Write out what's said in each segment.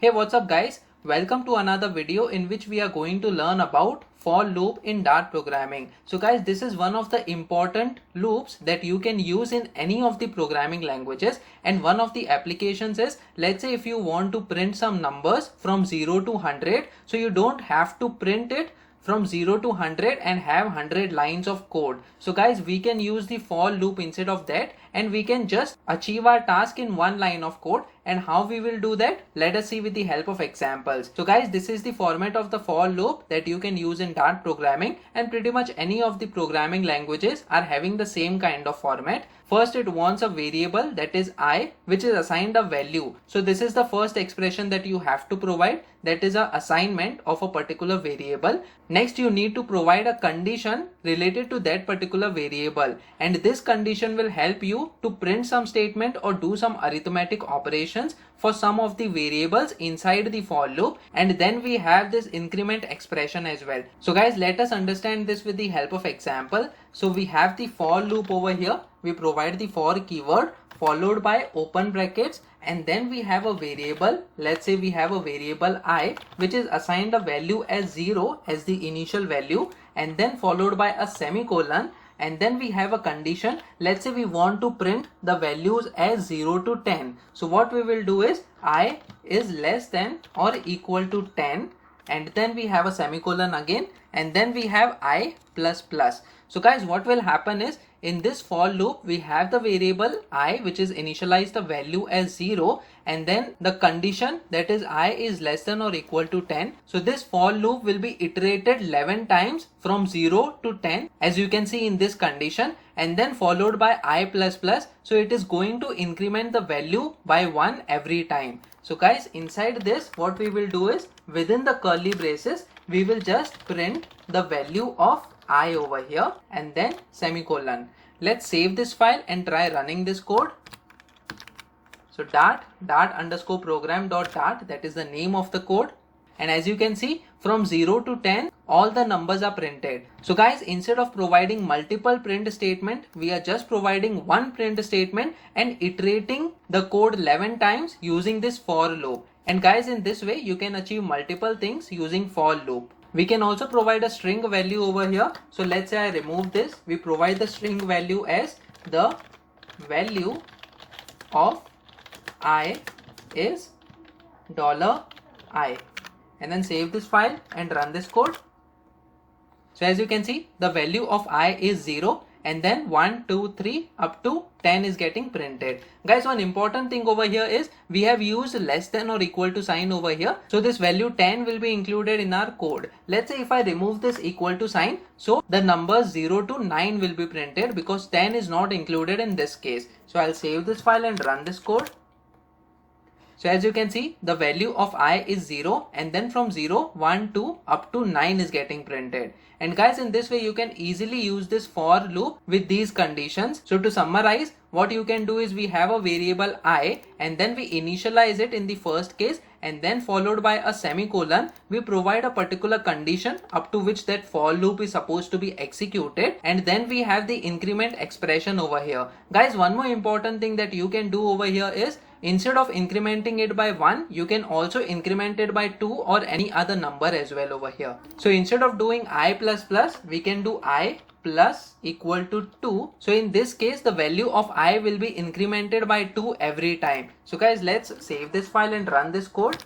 Hey, what's up guys? Welcome to another video in which we are going to learn about for loop in Dart programming. So guys, this is one of the important loops that you can use in any of the programming languages, and one of the applications is, let's say if you want to print some numbers from 0 to 100, so you don't have to print it from 0 to 100 and have 100 lines of code. So guys, we can use the for loop instead of that, and we can just achieve our task in one line of code. And how we will do that? Let us see with the help of examples. So guys, this is the format of the for loop that you can use in Dart programming, and pretty much any of the programming languages are having the same kind of format. First, it wants a variable, that is I, which is assigned a value. So this is the first expression that you have to provide, that is a assignment of a particular variable. Next, you need to provide a condition related to that particular variable, and this condition will help you to print some statement or do some arithmetic operations for some of the variables inside the for loop. And then we have this increment expression as well. So guys, let us understand this with the help of example. So we have the for loop over here. We provide the for keyword followed by open brackets, and then we have a variable. Let's say we have a variable I, which is assigned a value as 0 as the initial value, and then followed by a semicolon, and then we have a condition. Let's say we want to print the values as 0 to 10. So what we will do is I is less than or equal to 10, and then we have a semicolon again, and then we have I plus plus. So guys, what will happen is, in this for loop we have the variable I, which is initialized the value as 0, and then the condition, that is I is less than or equal to 10. So this for loop will be iterated 11 times from 0 to 10, as you can see in this condition, and then followed by I plus plus. So it is going to increment the value by 1 every time. So guys, inside this what we will do is, within the curly braces we will just print the value of I over here and then semicolon. Let's save this file and try running this code. So dart underscore program dot dart, that is the name of the code. And as you can see, from 0 to 10 all the numbers are printed. So guys, instead of providing multiple print statement, we are just providing one print statement and iterating the code 11 times using this for loop. And guys, in this way you can achieve multiple things using for loop. We can also provide a string value over here. So let's say I remove this. We provide the string value as the value of I is $I, and then save this file and run this code. So as you can see, the value of I is 0, and then 1, 2, 3 up to 10 is getting printed. Guys, one important thing over here is we have used less than or equal to sign over here. So this value 10 will be included in our code. Let's say if I remove this equal to sign, so the numbers 0 to 9 will be printed because 10 is not included in this case. So I'll save this file and run this code. So as you can see, the value of I is 0, and then from 0, 1, 2 up to 9 is getting printed. And guys, in this way you can easily use this for loop with these conditions. So to summarize, what you can do is, we have a variable I, and then we initialize it in the first case, and then followed by a semicolon. We provide a particular condition up to which that for loop is supposed to be executed, and then we have the increment expression over here. Guys, one more important thing that you can do over here is, instead of incrementing it by 1, you can also increment it by 2 or any other number as well over here. So instead of doing I plus plus, we can do I plus equal to 2. So in this case, the value of I will be incremented by 2 every time. So guys, let's save this file and run this code.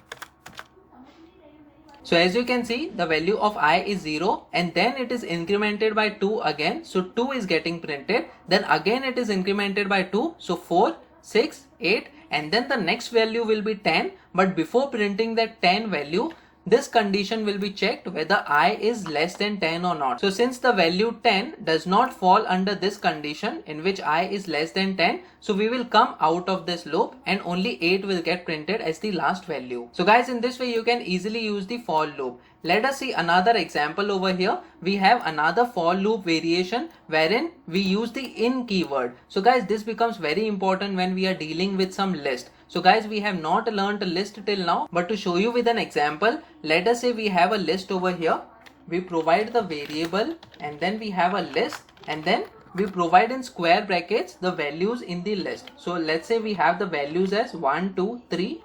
So as you can see, the value of I is 0, and then it is incremented by 2 again. So 2 is getting printed. Then again it is incremented by 2. So 4, 6, 8, and then the next value will be 10. But before printing that 10 value, this condition will be checked whether I is less than 10 or not. So since the value 10 does not fall under this condition in which I is less than 10, so we will come out of this loop and only 8 will get printed as the last value. So guys, in this way you can easily use the for loop. Let us see another example over here. We have another for loop variation wherein we use the in keyword. So guys, this becomes very important when we are dealing with some list. So guys, we have not learned a list till now, but to show you with an example, let us say we have a list over here. We provide the variable, and then we have a list, and then we provide in square brackets the values in the list. So let's say we have the values as 1, 2, 3,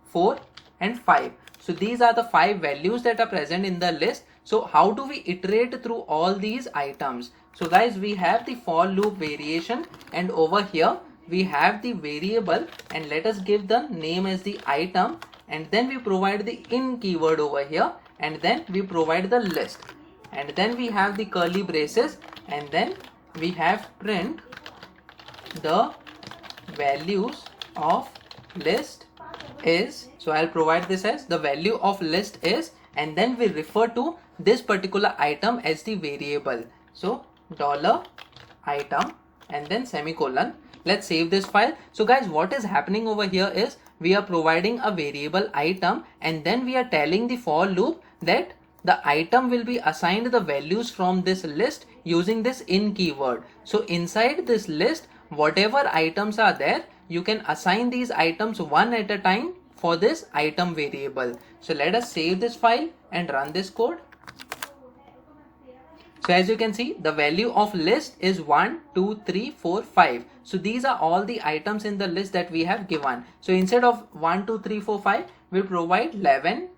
4 and 5. So these are the 5 values that are present in the list. So how do we iterate through all these items? So guys, we have the for loop variation, and over here we have the variable, and let us give the name as the item, and then we provide the in keyword over here, and then we provide the list, and then we have the curly braces, and then we have print the values of list is. So I'll provide this as the value of list is, and then we refer to this particular item as the variable. So dollar item and then semicolon. Let's save this file. So guys, what is happening over here is we are providing a variable item, and then we are telling the for loop that the item will be assigned the values from this list using this in keyword. So inside this list, whatever items are there, you can assign these items one at a time for this item variable. So let us save this file and run this code. So as you can see, the value of list is 1, 2, 3, 4, 5. So these are all the items in the list that we have given. So instead of 1, 2, 3, 4, 5, we'll provide 11,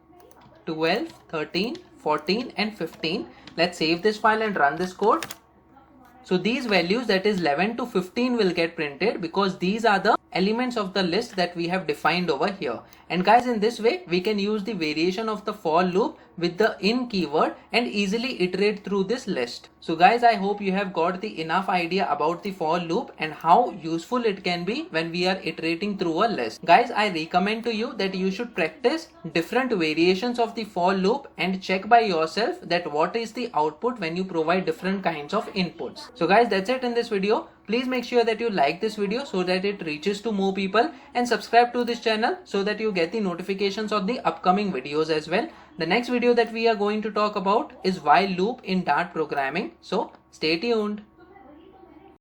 12, 13, 14 and 15. Let's save this file and run this code. So these values, that is 11 to 15, will get printed because these are the elements of the list that we have defined over here. And guys, in this way we can use the variation of the for loop with the in keyword and easily iterate through this list. So guys, I hope you have got the enough idea about the for loop and how useful it can be when we are iterating through a list. Guys, I recommend to you that you should practice different variations of the for loop and check by yourself that what is the output when you provide different kinds of inputs. So guys, that's it in this video. Please make sure that you like this video so that it reaches to more people, and subscribe to this channel so that you get the notifications of the upcoming videos as well. The next video that we are going to talk about is while loop in Dart programming. So stay tuned.